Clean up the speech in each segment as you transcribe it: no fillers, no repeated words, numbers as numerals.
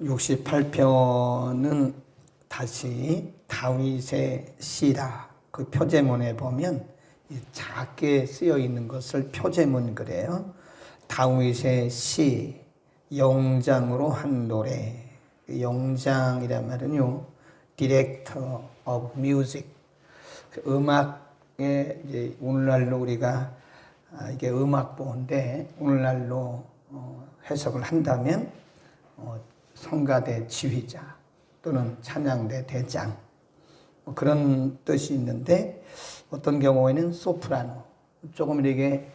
68편은 다시 다윗의 시라. 그 표제문에 보면 작게 쓰여 있는 것을 표제문 그래요. 다윗의 시, 영장으로 한 노래. 영장이란 말은요, Director of Music. 그 음악의 이제 오늘날로 우리가 이게 음악보인데 오늘날로 해석을 한다면 성가대 지휘자 또는 찬양대 대장 그런 뜻이 있는데 어떤 경우에는 소프라노 조금 이렇게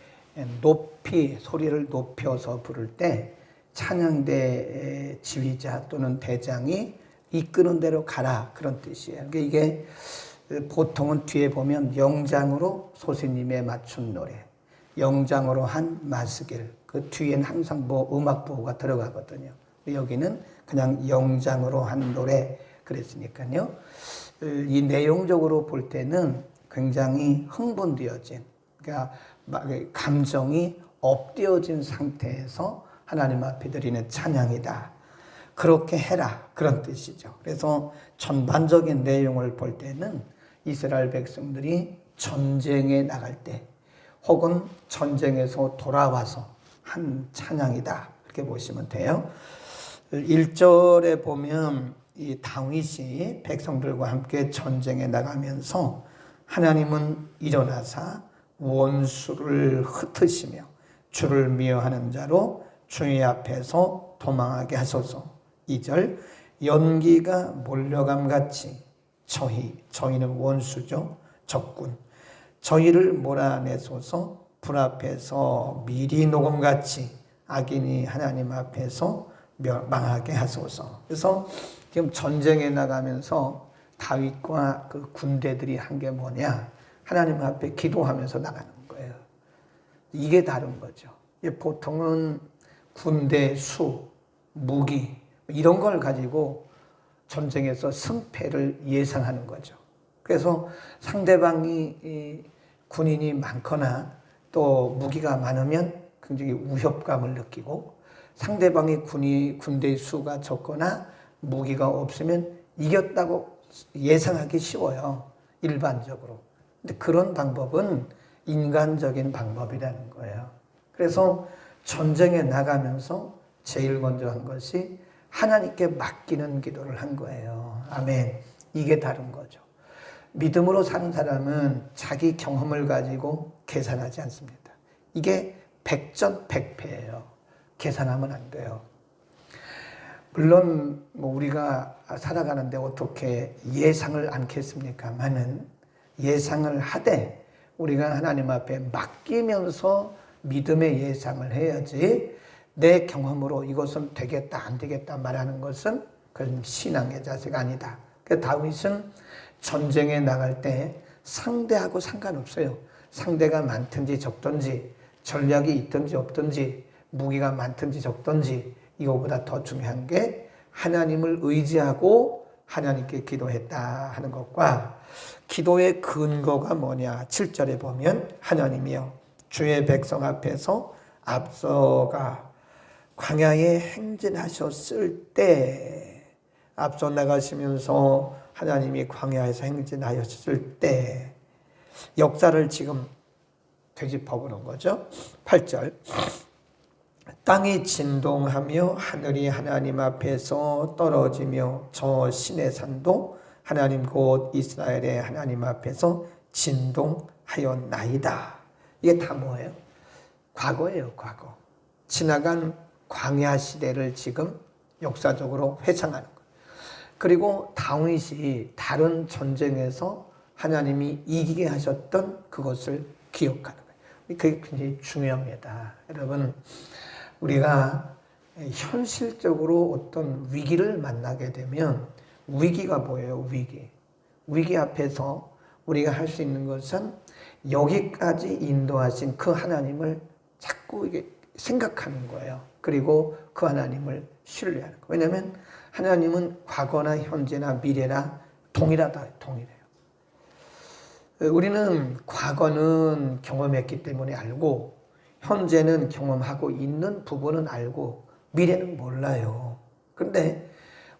높이 소리를 높여서 부를 때 찬양대 지휘자 또는 대장이 이끄는 대로 가라 그런 뜻이에요. 그러니까 이게 보통은 뒤에 보면 영장으로 소수님에 맞춘 노래, 영장으로 한 마스길 그 뒤엔 항상 음악 보호가 들어가거든요. 여기는 그냥 영장으로 한 노래 그랬으니까요. 이 내용적으로 볼 때는 굉장히 흥분되어진, 그러니까 감정이 업되어진 상태에서 하나님 앞에 드리는 찬양이다. 그렇게 해라 그런 뜻이죠. 그래서 전반적인 내용을 볼 때는 이스라엘 백성들이 전쟁에 나갈 때 혹은 전쟁에서 돌아와서 한 찬양이다 이렇게 보시면 돼요. 1절에 보면 이 다윗이 백성들과 함께 전쟁에 나가면서 하나님은 일어나사 원수를 흩으시며 주를 미워하는 자로 주의 앞에서 도망하게 하소서. 2절 연기가 몰려감같이 저희는 원수죠. 적군. 저희를 몰아내소서. 불 앞에서 미리 녹음같이 악인이 하나님 앞에서 망하게 하소서. 그래서 지금 전쟁에 나가면서 다윗과 그 군대들이 한 게 뭐냐? 하나님 앞에 기도하면서 나가는 거예요. 이게 다른 거죠. 보통은 군대 수, 무기 이런 걸 가지고 전쟁에서 승패를 예상하는 거죠. 그래서 상대방이 군인이 많거나 또 무기가 많으면 굉장히 위협감을 느끼고 상대방이 군대의 수가 적거나 무기가 없으면 이겼다고 예상하기 쉬워요. 일반적으로. 근데 그런 방법은 인간적인 방법이라는 거예요. 그래서 전쟁에 나가면서 제일 먼저 한 것이 하나님께 맡기는 기도를 한 거예요. 아멘. 이게 다른 거죠. 믿음으로 사는 사람은 자기 경험을 가지고 계산하지 않습니다. 이게 백전백패예요. 계산하면 안 돼요. 물론 우리가 살아가는데 어떻게 예상을 않겠습니까마는 예상을 하되 우리가 하나님 앞에 맡기면서 믿음의 예상을 해야지 내 경험으로 이것은 되겠다 안 되겠다 말하는 것은 그건 신앙의 자세가 아니다. 그래서 다윗은 전쟁에 나갈 때 상대하고 상관없어요. 상대가 많든지 적든지 전략이 있든지 없든지 무기가 많든지 적든지 이거보다 더 중요한 게 하나님을 의지하고 하나님께 기도했다 하는 것과 기도의 근거가 뭐냐. 7절에 보면 하나님이여 주의 백성 앞에서 앞서가 광야에 행진하셨을 때 앞서 나가시면서 하나님이 광야에서 행진하셨을 때 역사를 지금 되짚어보는 거죠. 8절 땅이 진동하며 하늘이 하나님 앞에서 떨어지며 저 신의 산도 하나님 곧 이스라엘의 하나님 앞에서 진동하였나이다. 이게 다 뭐예요? 과거예요. 과거. 지나간 광야 시대를 지금 역사적으로 회상하는 거예요. 그리고 다윗이 다른 전쟁에서 하나님이 이기게 하셨던 그것을 기억하는 거예요. 그게 굉장히 중요합니다. 여러분, 우리가 현실적으로 어떤 위기를 만나게 되면 위기가 뭐예요? 위기 앞에서 우리가 할 수 있는 것은 여기까지 인도하신 그 하나님을 자꾸 이게 생각하는 거예요. 그리고 그 하나님을 신뢰하는 거예요. 왜냐하면 하나님은 과거나 현재나 미래나 동일하다, 동일해요. 우리는 과거는 경험했기 때문에 알고 현재는 경험하고 있는 부분은 알고 미래는 몰라요. 그런데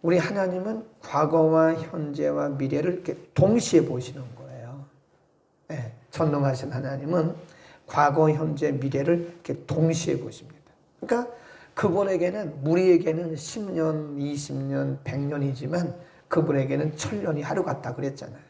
우리 하나님은 과거와 현재와 미래를 이렇게 동시에 보시는 거예요. 네, 전능하신 하나님은 과거, 현재, 미래를 이렇게 동시에 보십니다. 그러니까 그분에게는, 우리에게는 10년, 20년, 100년이지만 그분에게는 1000년이 하루 같다 그랬잖아요.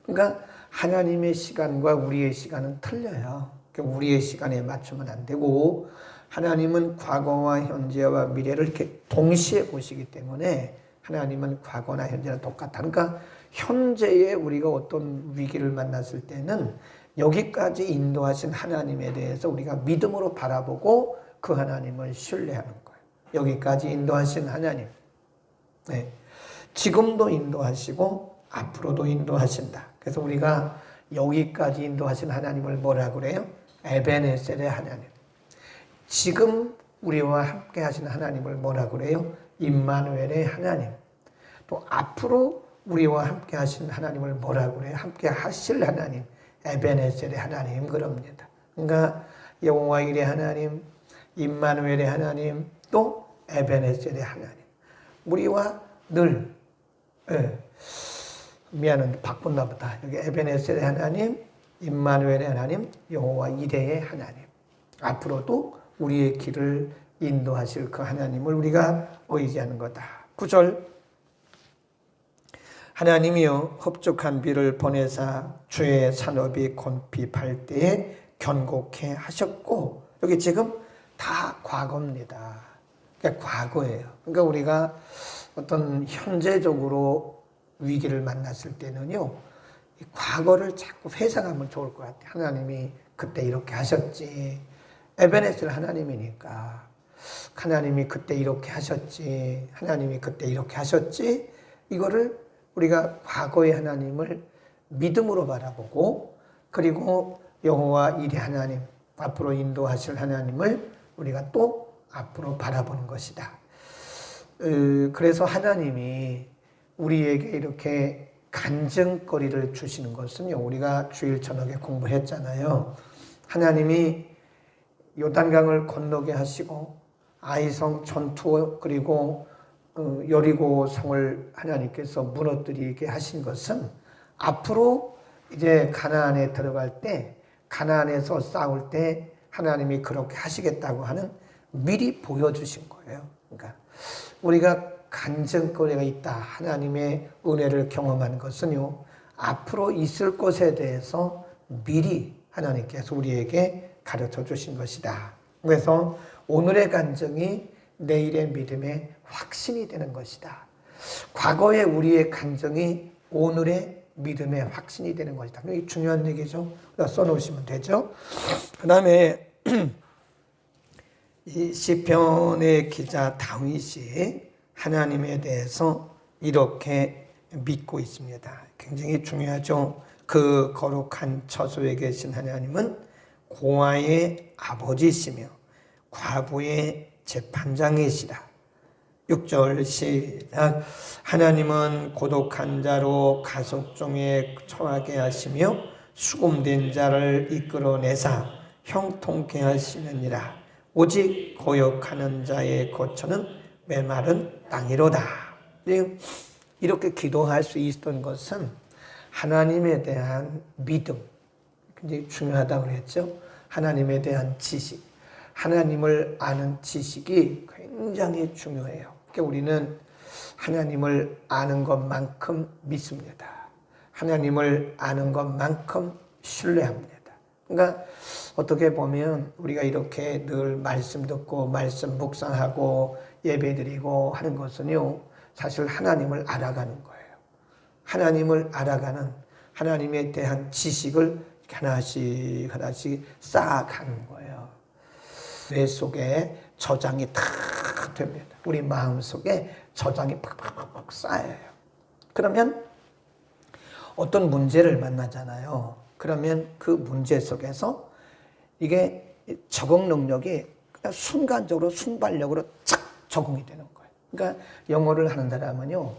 그러니까 하나님의 시간과 우리의 시간은 틀려요. 그러니까 우리의 시간에 맞추면 안 되고 하나님은 과거와 현재와 미래를 이렇게 동시에 보시기 때문에 하나님은 과거나 현재나 똑같다. 그러니까 현재에 우리가 어떤 위기를 만났을 때는 여기까지 인도하신 하나님에 대해서 우리가 믿음으로 바라보고 그 하나님을 신뢰하는 거예요. 여기까지 인도하신 하나님. 네. 지금도 인도하시고 앞으로도 인도하신다. 그래서 우리가 여기까지 인도하신 하나님을 뭐라 그래요? 에베네셀의 하나님. 지금 우리와 함께 하신 하나님을 뭐라 그래요? 임마누엘의 하나님. 또 앞으로 우리와 함께 하신 하나님을 뭐라 그래요? 함께 하실 하나님. 에베네셀의 하나님 그럽니다. 그러니까 여호와 일의 하나님, 임마누엘의 하나님, 또 에베네셀의 하나님. 우리와 늘 미안한데 바꾼나 보다. 여기 에베네셀의 하나님, 임마누엘의 하나님, 여호와 이레의 하나님. 앞으로도 우리의 길을 인도하실 그 하나님을 우리가 의지하는 거다. 9절 하나님이여 흡족한 비를 보내사 주의 산업이 곤핍할 때에 견고케 하셨고, 여기 지금 다 과거입니다. 그러니까 과거예요. 그러니까 우리가 어떤 현재적으로 위기를 만났을 때는요, 과거를 자꾸 회상하면 좋을 것 같아요. 하나님이 그때 이렇게 하셨지. 에베네셀 하나님이니까. 하나님이 그때 이렇게 하셨지. 하나님이 그때 이렇게 하셨지. 이거를 우리가 과거의 하나님을 믿음으로 바라보고, 그리고 여호와 이레 하나님, 앞으로 인도하실 하나님을 우리가 또 앞으로 바라보는 것이다. 그래서 하나님이 우리에게 이렇게 간증거리를 주시는 것은요, 우리가 주일 저녁에 공부했잖아요. 하나님이 요단강을 건너게 하시고 아이성 전투, 그리고 여리고 성을 하나님께서 무너뜨리게 하신 것은 앞으로 이제 가나안에 들어갈 때, 가나안에서 싸울 때 하나님이 그렇게 하시겠다고 하는 미리 보여주신 거예요. 그러니까 우리가 간증거리가 있다, 하나님의 은혜를 경험하는 것은요, 앞으로 있을 것에 대해서 미리 하나님께서 우리에게 가르쳐 주신 것이다. 그래서 오늘의 간증이 내일의 믿음의 확신이 되는 것이다. 과거의 우리의 간증이 오늘의 믿음의 확신이 되는 것이다. 이게 중요한 얘기죠. 써놓으시면 되죠. 그 다음에 이 시편의 기자 다윗이 하나님에 대해서 이렇게 믿고 있습니다. 굉장히 중요하죠. 그 거룩한 처소에 계신 하나님은 고아의 아버지시며 과부의 재판장이시다. 6절 시작. 하나님은 고독한 자로 가속종에 처하게 하시며 수금된 자를 이끌어내사 형통케 하시느니라. 오직 고역하는 자의 거처는 메마른 땅이로다. 이렇게 기도할 수 있었던 것은 하나님에 대한 믿음, 굉장히 중요하다고 그랬죠. 하나님에 대한 지식, 하나님을 아는 지식이 굉장히 중요해요. 그러니까 우리는 하나님을 아는 것만큼 믿습니다. 하나님을 아는 것만큼 신뢰합니다. 그러니까 어떻게 보면 우리가 이렇게 늘 말씀 듣고 말씀 묵상하고 예배드리고 하는 것은요, 사실 하나님을 알아가는 거예요. 하나님을 알아가는, 하나님에 대한 지식을 하나씩 하나씩 쌓아가는 거예요. 뇌 속에 저장이 탁 됩니다. 우리 마음 속에 저장이 팍팍팍 쌓여요. 그러면 어떤 문제를 만나잖아요. 그러면 그 문제 속에서 이게 적응 능력이 그냥 순간적으로 순발력으로 착 적응이 되는 거예요. 그러니까 영어를 하는 사람은요,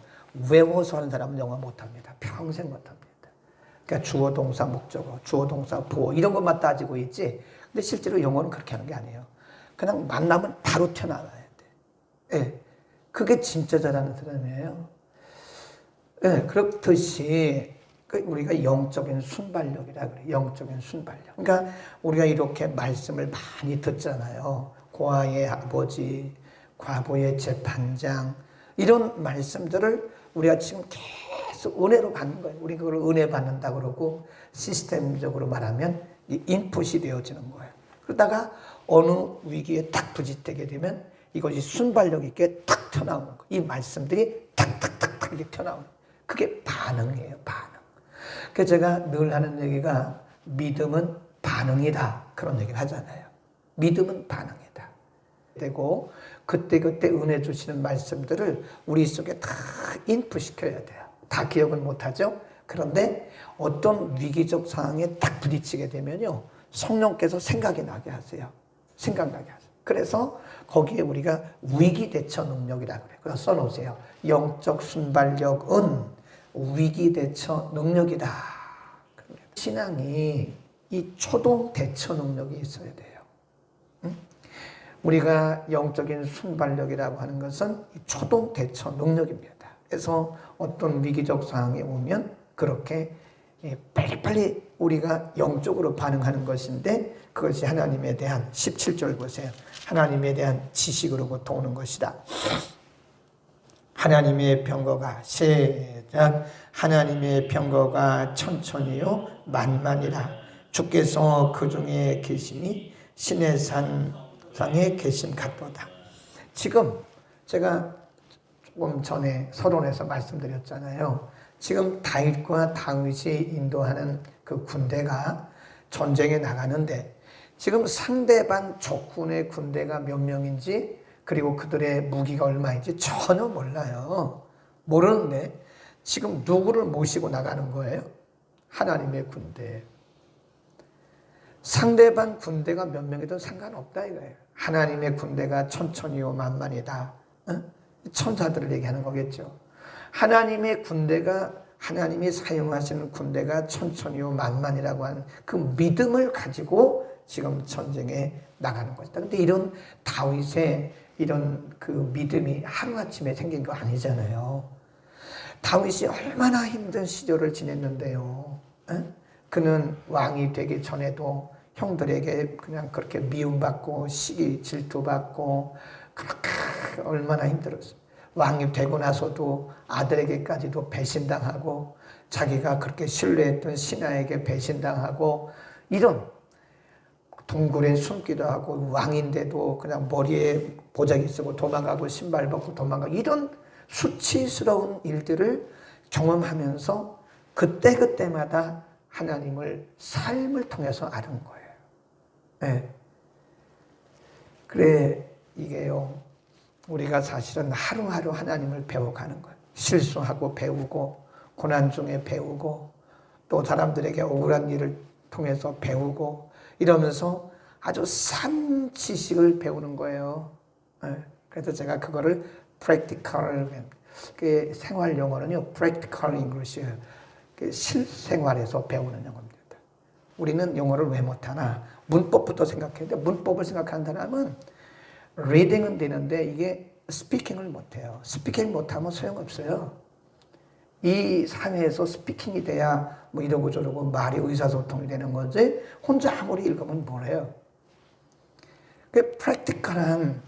외워서 하는 사람은 영어 못합니다. 평생 못합니다. 그러니까 주어, 동사, 목적어, 주어, 동사, 보어 이런 것만 따지고 있지. 근데 실제로 영어는 그렇게 하는 게 아니에요. 그냥 만나면 바로 튀어나와야 돼. 예. 그게 진짜 잘하는 사람이에요. 네, 그렇듯이 우리가 영적인 순발력이라 그래요. 영적인 순발력. 그러니까 우리가 이렇게 말씀을 많이 듣잖아요. 고아의 아버지, 과부의 재판장, 이런 말씀들을 우리가 지금 계속 은혜로 받는 거예요. 우리 그걸 은혜 받는다 그러고 시스템적으로 말하면 인풋이 되어지는 거예요. 그러다가 어느 위기에 딱 부딪히게 되면 이것이 순발력 있게 탁 튀어나오는 거예요. 이 말씀들이 탁탁탁탁 이렇게 튀어나오는 거예요. 그게 반응이에요. 반응. 그래서 제가 늘 하는 얘기가 믿음은 반응이다. 그런 얘기를 하잖아요. 믿음은 반응이다. 되고 그때그때 은혜 주시는 말씀들을 우리 속에 다 인풋시켜야 돼요. 다 기억은 못하죠. 그런데 어떤 위기적 상황에 딱 부딪히게 되면요, 성령께서 생각이 나게 하세요. 생각나게 하세요. 그래서 거기에 우리가 위기 대처 능력이라고 그래요. 그래서 써놓으세요. 영적 순발력은 위기 대처 능력이다. 신앙이 이 초동 대처 능력이 있어야 돼요. 우리가 영적인 순발력이라고 하는 것은 초동 대처 능력입니다. 그래서 어떤 위기적 상황에 오면 그렇게 빨리빨리 우리가 영적으로 반응하는 것인데, 그것이 하나님에 대한 17절 보세요. 하나님에 대한 지식으로 오는 것이다. 하나님의 평거가 시작. 하나님의 평거가 천천히요 만만이라. 주께서 그 중에 계심이 신의 산상에 계심 같도다. 지금 제가 조금 전에 서론에서 말씀드렸잖아요. 지금 다윗이 인도하는 그 군대가 전쟁에 나가는데 지금 상대방 적군의 군대가 몇 명인지 그리고 그들의 무기가 얼마인지 전혀 몰라요. 모르는데 지금 누구를 모시고 나가는 거예요? 하나님의 군대. 상대방 군대가 몇 명이든 상관없다 이거예요. 하나님의 군대가 천천히요 만만이다. 천사들을 얘기하는 거겠죠. 하나님의 군대가, 하나님이 사용하시는 군대가 천천히요 만만이라고 하는 그 믿음을 가지고 지금 전쟁에 나가는 것이다. 근데 이런 다윗의 이런 그 믿음이 하루아침에 생긴 거 아니잖아요. 다윗이 얼마나 힘든 시절을 지냈는데요. 그는 왕이 되기 전에도 형들에게 그냥 그렇게 미움받고 시기 질투받고 그렇게 얼마나 힘들었어요. 왕이 되고 나서도 아들에게까지도 배신당하고 자기가 그렇게 신뢰했던 신하에게 배신당하고 이런 동굴에 숨기도 하고 왕인데도 그냥 머리에 보자기 쓰고 도망가고 신발 벗고 도망가고 이런 수치스러운 일들을 경험하면서 그때그때마다 하나님을 삶을 통해서 아는 거예요. 네. 그래 이게요, 우리가 사실은 하루하루 하나님을 배워가는 거예요. 실수하고 배우고 고난 중에 배우고 또 사람들에게 억울한 일을 통해서 배우고 이러면서 아주 산 지식을 배우는 거예요. 그래서 제가 그거를 practical, 생활 영어는요 practical English예요. 실생활에서 배우는 영어입니다. 우리는 영어를 왜 못하나? 문법부터 생각했는데 문법을 생각하는 사람은 reading은 되는데 이게 스피킹을 못해요. 스피킹 못하면 소용없어요. 이 사회에서 스피킹이 돼야 뭐 이러고 저러고 말이 의사소통이 되는 거지 혼자 아무리 읽으면 뭐래요. 그 프랙티컬한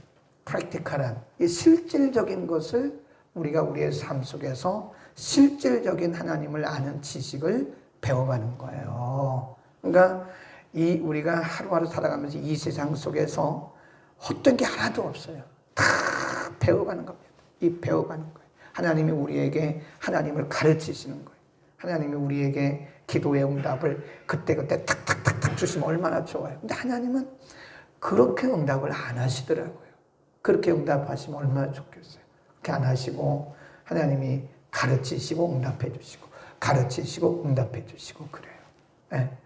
이 실질적인 것을 우리가 우리의 삶 속에서 실질적인 하나님을 아는 지식을 배워가는 거예요. 그러니까 이 우리가 하루하루 살아가면서 이 세상 속에서 헛된 게 하나도 없어요. 다 배워가는 겁니다. 이 배워가는 거예요. 하나님이 우리에게 하나님을 가르치시는 거예요. 하나님이 우리에게 기도의 응답을 그때그때 탁탁탁탁 주시면 얼마나 좋아요. 근데 하나님은 그렇게 응답을 안 하시더라고요. 그렇게 응답하시면 얼마나 좋겠어요. 그렇게 안 하시고 하나님이 가르치시고 응답해 주시고 가르치시고 응답해 주시고 그래요. 네.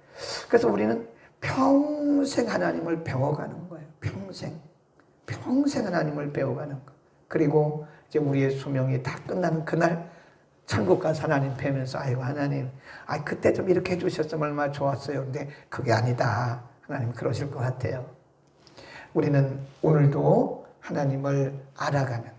그래서 우리는 평생 하나님을 배워가는 거예요. 평생 하나님을 배워가는 거. 그리고 이제 우리의 수명이 다 끝나는 그날 천국 가서 하나님 뵈면서 아이고 하나님, 그때 좀 이렇게 해주셨으면 얼마나 좋았어요. 근데 그게 아니다. 하나님 그러실 것 같아요. 우리는 오늘도 하나님을 알아가는,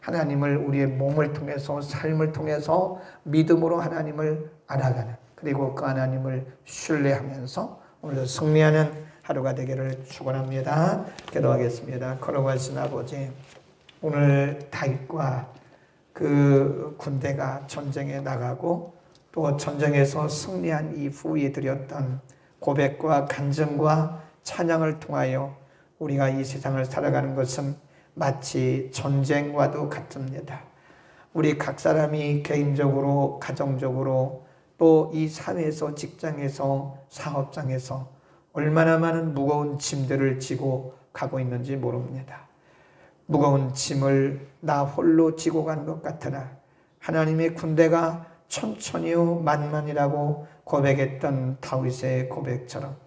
하나님을 우리의 몸을 통해서 삶을 통해서 믿음으로 하나님을 알아가는, 그리고 그 하나님을 신뢰하면서 오늘도 승리하는 하루가 되기를 축원합니다. 기도하겠습니다. 거룩하신 아버지, 오늘 다윗과 그 군대가 전쟁에 나가고 또 전쟁에서 승리한 이후에 드렸던 고백과 간증과 찬양을 통하여 우리가 이 세상을 살아가는 것은 마치 전쟁과도 같습니다. 우리 각 사람이 개인적으로, 가정적으로, 또 이 사회에서, 직장에서, 사업장에서 얼마나 많은 무거운 짐들을 지고 가고 있는지 모릅니다. 무거운 짐을 나 홀로 지고 가는 것 같으나 하나님의 군대가 천천히요 만만이라고 고백했던 다윗의 고백처럼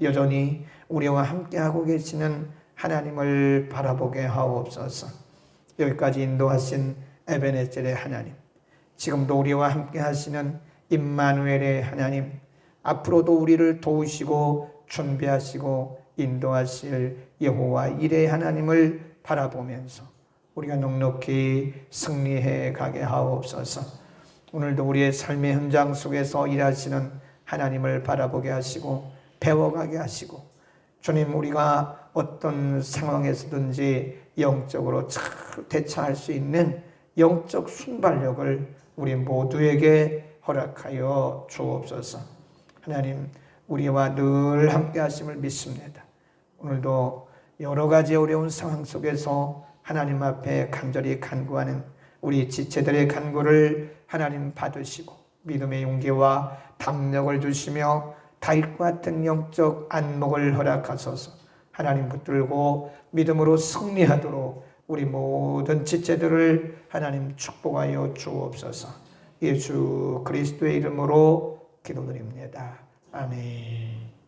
여전히 우리와 함께하고 계시는 하나님을 바라보게 하옵소서. 여기까지 인도하신 에베네셀의 하나님, 지금도 우리와 함께하시는 임마누엘의 하나님, 앞으로도 우리를 도우시고 준비하시고 인도하실 여호와 이레의 하나님을 바라보면서 우리가 넉넉히 승리해 가게 하옵소서. 오늘도 우리의 삶의 현장 속에서 일하시는 하나님을 바라보게 하시고 배워가게 하시고, 주님, 우리가 어떤 상황에서든지 영적으로 잘 대처할 수 있는 영적 순발력을 우리 모두에게 허락하여 주옵소서. 하나님, 우리와 늘 함께 하심을 믿습니다. 오늘도 여러 가지 어려운 상황 속에서 하나님 앞에 간절히 간구하는 우리 지체들의 간구를 하나님 받으시고 믿음의 용기와 담력을 주시며 다윗과 같은 영적 안목을 허락하소서. 하나님 붙들고 믿음으로 승리하도록 우리 모든 지체들을 하나님 축복하여 주옵소서. 예수 그리스도의 이름으로 기도드립니다. 아멘.